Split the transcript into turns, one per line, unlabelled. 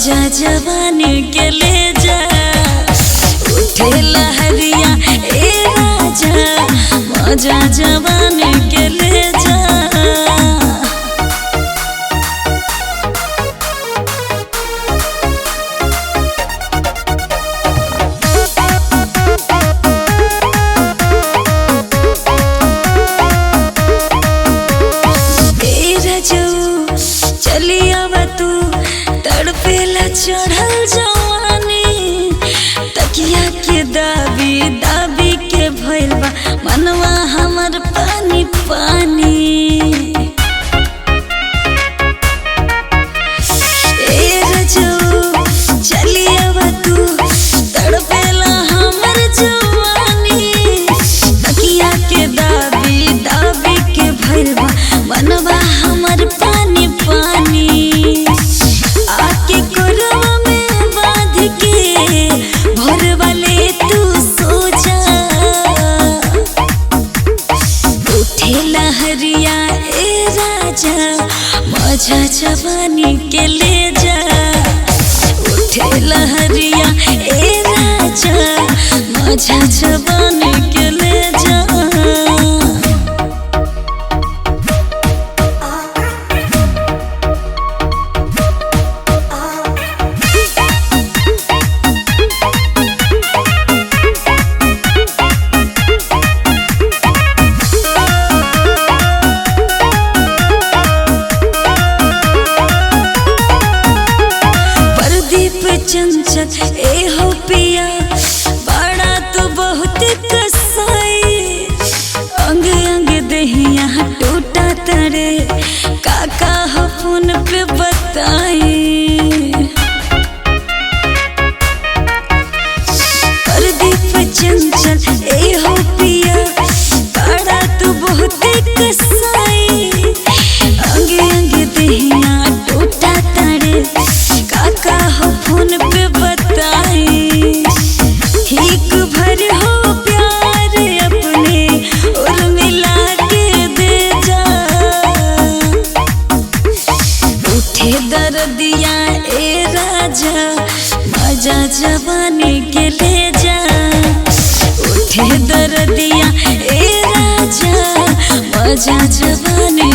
मजा जवानी के ले जा उठे लहरिया ए राजा मजा जवानी के ले जा। चली आवा तू तड़पेला चढ़ल जवानी तकिया के दाबी दाबी के भइल बा मनवा हमर पानी पानी। ए रजऊ चली आवा तू तड़पेला हमर जवानी तकिया के दाबी दाबी के भइल बा मनवा हमर पानी पानी। आके कोरवा में बांध के भोर वाले तू सो जा उठे लहरिया ए राजा मजा जवानी के ले जा उठे लहरिया ए राजा मजा जवानी के ले जा। चंचल ए हो पिया बड़ा तो बहुत कसाई अंग अंग दहिया टूटा तरे काका हो फोन पे बताई। प्रदीप चंचल ए हो पिया बड़ा तो बहुत कसाई अंग अंग दहिया टूटा तरे काका हो फोन पे बताई। ठीक भर हो प्यार अपने और मिला के दे जा उठे दर्दिया ए राजा मजा जवानी के ले जा उठे दर्दिया ए राजा मजा जवानी।